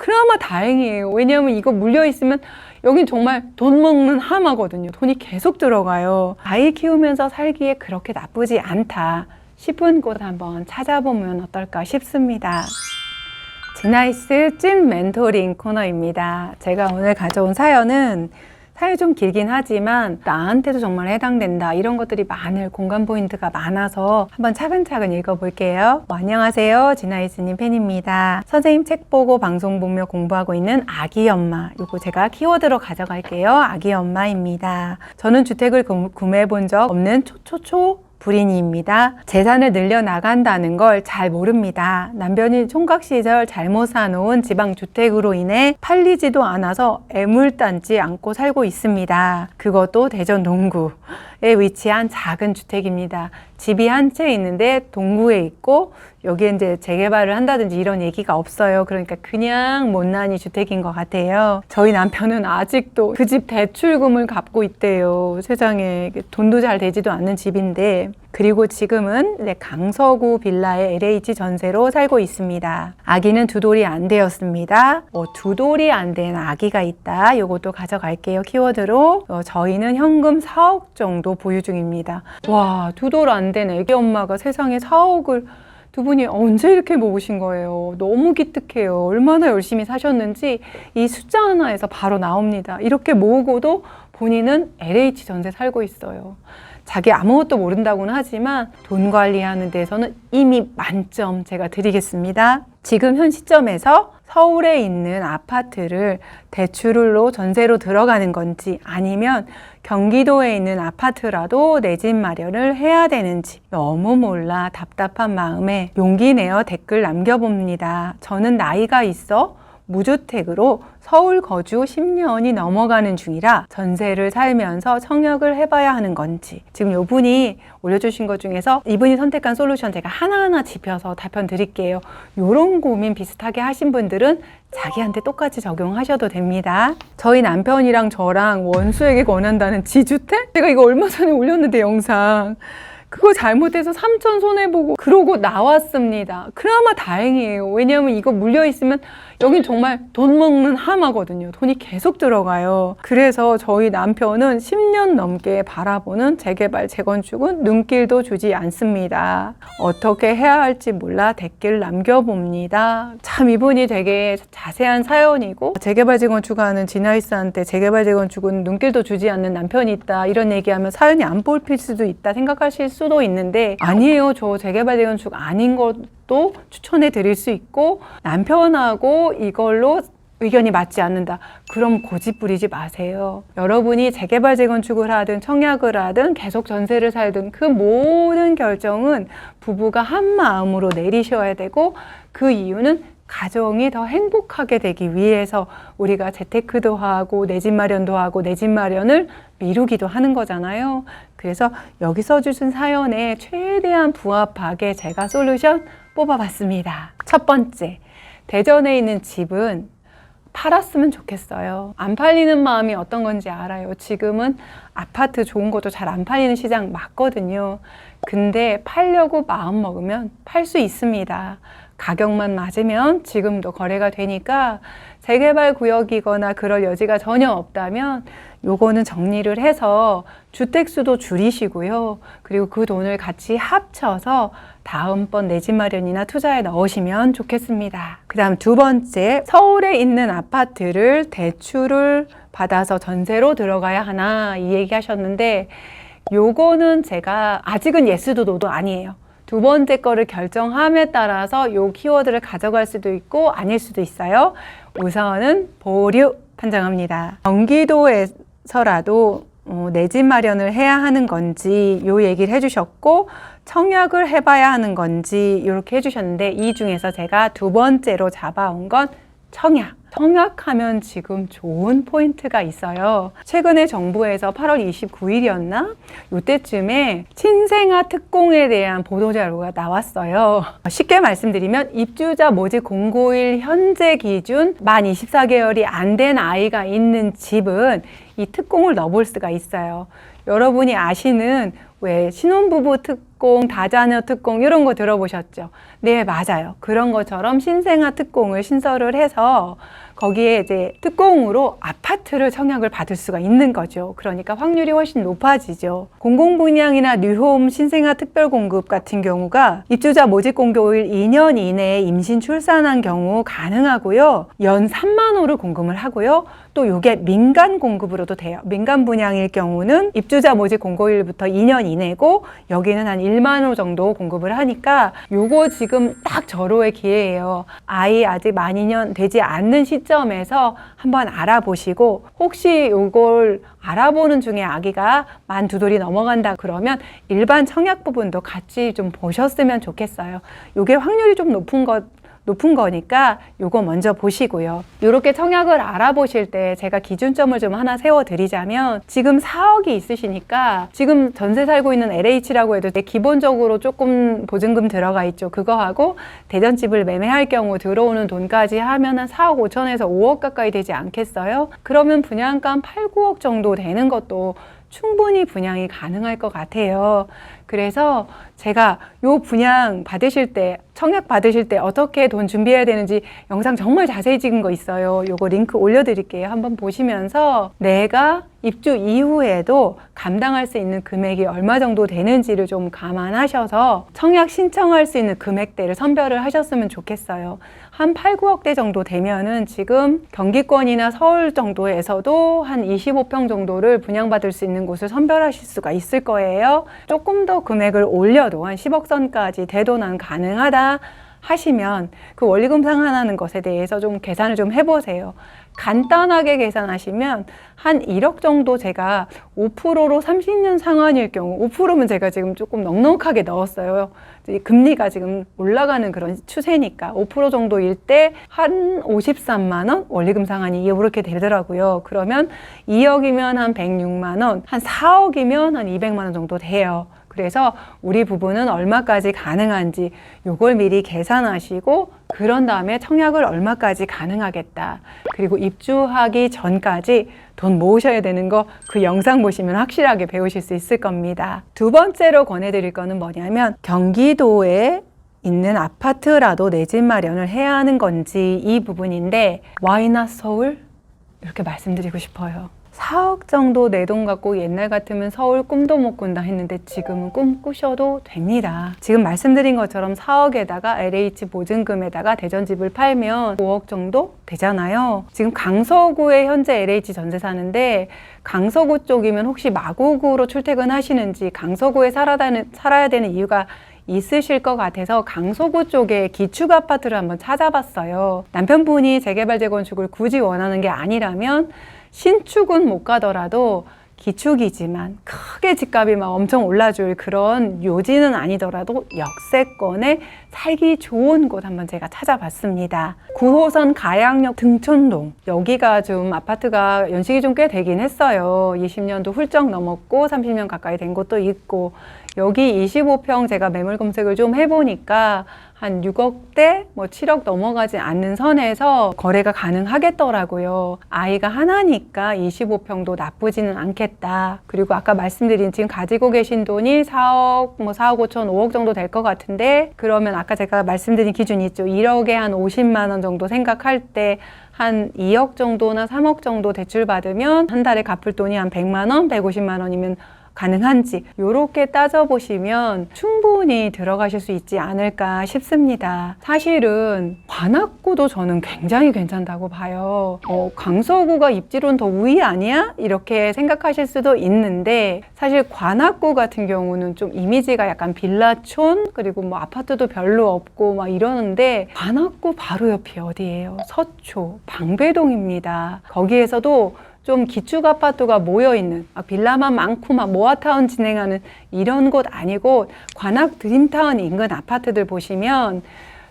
그나마 다행이에요. 왜냐하면 이거 물려있으면 여긴 정말 돈 먹는 하마거든요. 돈이 계속 들어가요. 아이 키우면서 살기에 그렇게 나쁘지 않다 싶은 곳 한번 찾아보면 어떨까 싶습니다. 지나이스 찐 멘토링 코너입니다. 제가 오늘 가져온 사연은 사연이 좀 길긴 하지만 나한테도 정말 해당된다 이런 것들이 많을 공감 포인트가 많아서 한번 차근차근 읽어볼게요. 안녕하세요, 지나이스님 팬입니다. 선생님 책 보고 방송 보며 공부하고 있는 아기 엄마, 이거 제가 키워드로 가져갈게요. 아기 엄마입니다. 저는 주택을 구매해 본 적 없는 초초초 불인이입니다. 재산을 늘려나간다는 걸 잘 모릅니다. 남편이 총각 시절 잘못 사놓은 지방주택으로 인해 팔리지도 않아서 애물단지 안고 살고 있습니다. 그것도 대전 동구에 위치한 작은 주택입니다. 집이 한 채 있는데 동구에 있고 여기에 이제 재개발을 한다든지 이런 얘기가 없어요. 그러니까 그냥 못난이 주택인 것 같아요. 저희 남편은 아직도 그 집 대출금을 갚고 있대요. 세상에, 돈도 잘 되지도 않는 집인데. 그리고 지금은 강서구 빌라에 LH 전세로 살고 있습니다. 아기는 2돌이 안 되었습니다. 2돌이 안 된 아기가 있다. 요것도 가져갈게요. 키워드로. 저희는 현금 4억 정도 보유 중입니다. 와, 2돌 안 된 애기 엄마가 세상에 4억을 두 분이 언제 이렇게 모으신 거예요? 너무 기특해요. 얼마나 열심히 사셨는지 이 숫자 하나에서 바로 나옵니다. 이렇게 모으고도 본인은 LH 전세 살고 있어요. 자기 아무것도 모른다고는 하지만 돈 관리하는 데서는 이미 만점 제가 드리겠습니다. 지금 현 시점에서 서울에 있는 아파트를 대출로 전세로 들어가는 건지 아니면 경기도에 있는 아파트라도 내 집 마련을 해야 되는지 너무 몰라 답답한 마음에 용기 내어 댓글 남겨봅니다. 저는 나이가 있어 무주택으로 서울 거주 10년이 넘어가는 중이라 전세를 살면서 청약을 해봐야 하는 건지, 지금 이분이 올려주신 것 중에서 이분이 선택한 솔루션 제가 하나하나 짚어서 답변 드릴게요. 이런 고민 비슷하게 하신 분들은 자기한테 똑같이 적용하셔도 됩니다. 저희 남편이랑 저랑 원수에게 권한다는 지주택? 제가 이거 얼마 전에 올렸는데 영상 그거 잘못해서 3천 손해보고 그러고 나왔습니다. 그나마 다행이에요. 왜냐하면 이거 물려있으면 여긴 정말 돈 먹는 하마거든요. 돈이 계속 들어가요. 그래서 저희 남편은 10년 넘게 바라보는 재개발, 재건축은 눈길도 주지 않습니다. 어떻게 해야 할지 몰라 댓글 남겨봅니다. 참 이분이 되게 자세한 사연이고, 재개발, 재건축하는 지나이스한테 재개발, 재건축은 눈길도 주지 않는 남편이 있다 이런 얘기하면 사연이 안 뽑힐 수도 있다 생각하실 수도 있는데, 아니에요. 저 재개발, 재건축 아닌 것도 추천해 드릴 수 있고, 남편하고 이걸로 의견이 맞지 않는다. 그럼 고집 부리지 마세요. 여러분이 재개발, 재건축을 하든 청약을 하든 계속 전세를 살든 그 모든 결정은 부부가 한 마음으로 내리셔야 되고, 그 이유는 가정이 더 행복하게 되기 위해서 우리가 재테크도 하고 내 집 마련도 하고 내 집 마련을 미루기도 하는 거잖아요. 그래서 여기 써주신 사연에 최대한 부합하게 제가 솔루션 뽑아봤습니다. 첫 번째, 대전에 있는 집은 팔았으면 좋겠어요. 안 팔리는 마음이 어떤 건지 알아요. 지금은 아파트 좋은 것도 잘 안 팔리는 시장 맞거든요. 근데 팔려고 마음 먹으면 팔 수 있습니다. 가격만 맞으면 지금도 거래가 되니까, 재개발 구역이거나 그럴 여지가 전혀 없다면 요거는 정리를 해서 주택수도 줄이시고요. 그리고 그 돈을 같이 합쳐서 다음번 내 집 마련이나 투자에 넣으시면 좋겠습니다. 그 다음 두 번째, 서울에 있는 아파트를 대출을 받아서 전세로 들어가야 하나 이 얘기 하셨는데, 요거는 제가 아직은 예스도 노도 아니에요. 두 번째 거를 결정함에 따라서 요 키워드를 가져갈 수도 있고 아닐 수도 있어요. 우선은 보류 판정합니다. 경기도에서라도 내 집 마련을 해야 하는 건지 요 얘기를 해주셨고, 청약을 해봐야 하는 건지 이렇게 해주셨는데, 이 중에서 제가 두 번째로 잡아온 건 청약. 청약하면 지금 좋은 포인트가 있어요. 최근에 정부에서 8월 29일이었나? 이때쯤에 신생아 특공에 대한 보도자료가 나왔어요. 쉽게 말씀드리면 입주자 모집 공고일 현재 기준 만 24개월이 안 된 아이가 있는 집은 이 특공을 넣어볼 수가 있어요. 여러분이 아시는 왜 신혼부부 특공, 다자녀 특공 이런 거 들어보셨죠? 네, 맞아요. 그런 것처럼 신생아 특공을 신설을 해서 거기에 이제 특공으로 아파트를 청약을 받을 수가 있는 거죠. 그러니까 확률이 훨씬 높아지죠. 공공분양이나 뉴홈 신생아 특별공급 같은 경우가 입주자 모집 공고일 2년 이내에 임신 출산한 경우 가능하고요. 연 3만 호를 공급을 하고요. 또 이게 민간 공급으로도 돼요. 민간 분양일 경우는 입주자 모집 공고일부터 2년 이내고 여기는 한 1만 호 정도 공급을 하니까 요거 지금 딱 절호의 기회예요. 아이 아직 만 2년 되지 않는 시점에서 한번 알아보시고 혹시 요걸 알아보는 중에 아기가 만 2돌이 넘어간다 그러면 일반 청약 부분도 같이 좀 보셨으면 좋겠어요. 요게 확률이 좀 높은 거니까 요거 먼저 보시고요. 이렇게 청약을 알아보실 때 제가 기준점을 좀 하나 세워드리자면 지금 4억이 있으시니까 지금 전세 살고 있는 LH라고 해도 기본적으로 조금 보증금 들어가 있죠. 그거하고 대전집을 매매할 경우 들어오는 돈까지 하면 한 4억 5천에서 5억 가까이 되지 않겠어요? 그러면 분양가 8, 9억 정도 되는 것도 충분히 분양이 가능할 것 같아요. 그래서 제가 요 분양 받으실 때, 청약 받으실 때 어떻게 돈 준비해야 되는지 영상 정말 자세히 찍은 거 있어요. 요거 링크 올려드릴게요. 한번 보시면서 내가 입주 이후에도 감당할 수 있는 금액이 얼마 정도 되는지를 좀 감안하셔서 청약 신청할 수 있는 금액대를 선별을 하셨으면 좋겠어요. 한 8, 9억대 정도 되면은 지금 경기권이나 서울 정도에서도 한 25평 정도를 분양받을 수 있는 곳을 선별하실 수가 있을 거예요. 조금 더 금액을 올려도 한 10억 선까지 대도난 가능하다 하시면 그 원리금 상환하는 것에 대해서 좀 계산을 좀 해보세요. 간단하게 계산하시면 한 1억 정도 제가 5%로 30년 상환일 경우 5%면 제가 지금 조금 넉넉하게 넣었어요. 금리가 지금 올라가는 그런 추세니까 5% 정도일 때 한 53만 원 원리금 상환이 이렇게 되더라고요. 그러면 2억이면 한 106만 원, 한 4억이면 한 200만 원 정도 돼요. 그래서 우리 부부는 얼마까지 가능한지 요걸 미리 계산하시고 그런 다음에 청약을 얼마까지 가능하겠다. 그리고 입주하기 전까지 돈 모으셔야 되는 거 그 영상 보시면 확실하게 배우실 수 있을 겁니다. 두 번째로 권해드릴 거는 뭐냐면 경기도에 있는 아파트라도 내 집 마련을 해야 하는 건지 이 부분인데 Why not 서울? 이렇게 말씀드리고 싶어요. 4억 정도 내 돈 갖고 옛날 같으면 서울 꿈도 못 꾼다 했는데 지금은 꿈 꾸셔도 됩니다. 지금 말씀드린 것처럼 4억에다가 LH 보증금에다가 대전집을 팔면 5억 정도 되잖아요. 지금 강서구에 현재 LH 전세 사는데 강서구 쪽이면 혹시 마곡으로 출퇴근하시는지 강서구에 살아야 되는 이유가 있으실 것 같아서 강서구 쪽에 기축 아파트를 한번 찾아봤어요. 남편분이 재개발 재건축을 굳이 원하는 게 아니라면 신축은 못 가더라도 기축이지만 크게 집값이 막 엄청 올라줄 그런 요지는 아니더라도 역세권에 살기 좋은 곳 한번 제가 찾아봤습니다. 9호선 가양역 등촌동, 여기가 좀 아파트가 연식이 좀 꽤 되긴 했어요. 20년도 훌쩍 넘었고 30년 가까이 된 곳도 있고, 여기 25평 제가 매물 검색을 좀 해보니까 한 6억대, 뭐 7억 넘어가지 않는 선에서 거래가 가능하겠더라고요. 아이가 하나니까 25평도 나쁘지는 않겠다. 그리고 아까 말씀드린 지금 가지고 계신 돈이 4억, 뭐 4억 5천, 5억 정도 될 것 같은데, 그러면 아까 제가 말씀드린 기준이 있죠. 1억에 한 50만 원 정도 생각할 때 한 2억 정도나 3억 정도 대출 받으면 한 달에 갚을 돈이 한 100만 원, 150만 원이면 가능한지 이렇게 따져보시면 충분히 들어가실 수 있지 않을까 싶습니다. 사실은 관악구도 저는 굉장히 괜찮다고 봐요. 강서구가 입지로는 더 우위 아니야? 이렇게 생각하실 수도 있는데, 사실 관악구 같은 경우는 좀 이미지가 약간 빌라촌, 그리고 뭐 아파트도 별로 없고 막 이러는데, 관악구 바로 옆이 어디예요? 서초, 방배동입니다. 거기에서도 좀 기축 아파트가 모여있는, 빌라만 많고 막 모아타운 진행하는 이런 곳 아니고 관악 드림타운 인근 아파트들 보시면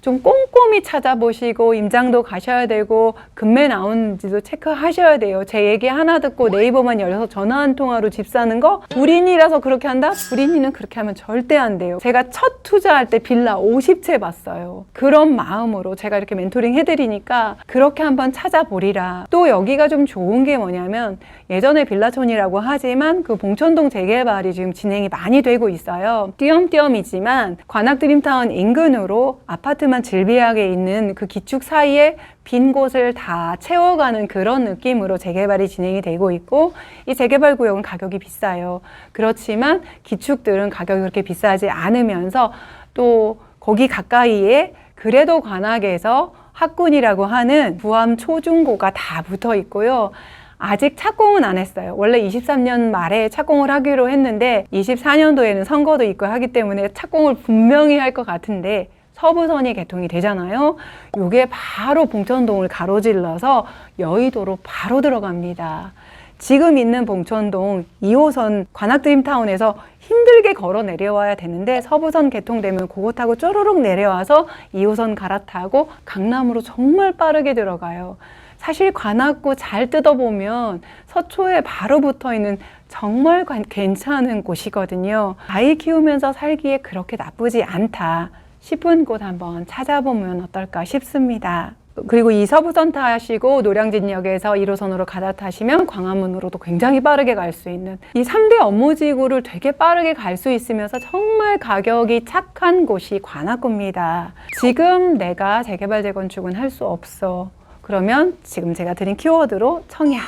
좀 꼼꼼히 찾아보시고 임장도 가셔야 되고 금매 나오는지도 체크하셔야 돼요. 제 얘기 하나 듣고 네이버만 열어서 전화 한 통화로 집 사는 거 불인이라서 그렇게 한다? 불인이는 그렇게 하면 절대 안 돼요. 제가 첫 투자할 때 빌라 50채 봤어요. 그런 마음으로 제가 이렇게 멘토링 해드리니까 그렇게 한번 찾아보리라. 또 여기가 좀 좋은 게 뭐냐면, 예전에 빌라촌이라고 하지만 그 봉천동 재개발이 지금 진행이 많이 되고 있어요. 띄엄띄엄이지만 관악 드림타운 인근으로 아파트 아파트만 질비하게 있는 그 기축 사이에 빈 곳을 다 채워가는 그런 느낌으로 재개발이 진행이 되고 있고, 이 재개발 구역은 가격이 비싸요. 그렇지만 기축들은 가격이 그렇게 비싸지 않으면서 또 거기 가까이에 그래도 관악에서 학군이라고 하는 부암 초중고가 다 붙어 있고요. 아직 착공은 안 했어요. 원래 23년 말에 착공을 하기로 했는데 24년도에는 선거도 있고 하기 때문에 착공을 분명히 할 것 같은데, 서부선이 개통이 되잖아요. 이게 바로 봉천동을 가로질러서 여의도로 바로 들어갑니다. 지금 있는 봉천동 2호선 관악드림타운에서 힘들게 걸어 내려와야 되는데, 서부선 개통되면 그거 타고 쪼르륵 내려와서 2호선 갈아타고 강남으로 정말 빠르게 들어가요. 사실 관악구 잘 뜯어보면 서초에 바로 붙어 있는 정말 괜찮은 곳이거든요. 아이 키우면서 살기에 그렇게 나쁘지 않다 싶은 곳 한번 찾아보면 어떨까 싶습니다. 그리고 이 서부선 타시고 노량진역에서 1호선으로 갈아타시면 광화문으로도 굉장히 빠르게 갈 수 있는, 이 3대 업무지구를 되게 빠르게 갈 수 있으면서 정말 가격이 착한 곳이 관악구입니다. 지금 내가 재개발 재건축은 할 수 없어. 그러면 지금 제가 드린 키워드로 청약,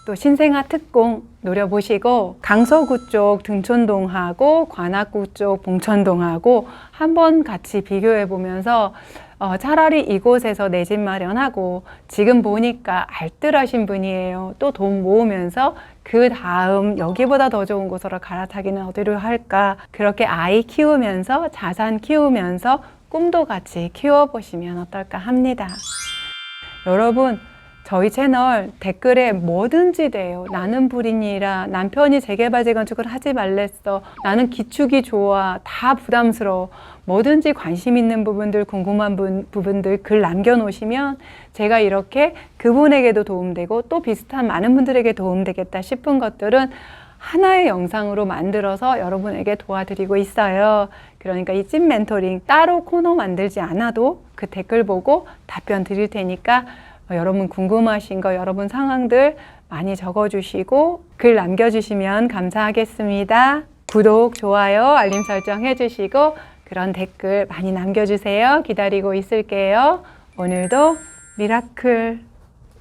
또 신생아 특공 노려보시고, 강서구 쪽 등촌동하고 관악구 쪽 봉천동하고 한번 같이 비교해 보면서 차라리 이곳에서 내 집 마련하고, 지금 보니까 알뜰하신 분이에요. 또 돈 모으면서 그 다음 여기보다 더 좋은 곳으로 갈아타기는 어디로 할까? 그렇게 아이 키우면서 자산 키우면서 꿈도 같이 키워보시면 어떨까 합니다. 여러분, 저희 채널 댓글에 뭐든지 돼요. 나는 불인이라, 남편이 재개발 재건축을 하지 말랬어, 나는 기축이 좋아, 다 부담스러워. 뭐든지 관심 있는 부분들, 궁금한 부분들 글 남겨놓으시면 제가 이렇게 그분에게도 도움되고 또 비슷한 많은 분들에게 도움되겠다 싶은 것들은 하나의 영상으로 만들어서 여러분에게 도와드리고 있어요. 그러니까 이 찐 멘토링 따로 코너 만들지 않아도 그 댓글 보고 답변 드릴 테니까 여러분 궁금하신 거, 여러분 상황들 많이 적어주시고 글 남겨주시면 감사하겠습니다. 구독, 좋아요, 알림 설정 해주시고 그런 댓글 많이 남겨주세요. 기다리고 있을게요. 오늘도 미라클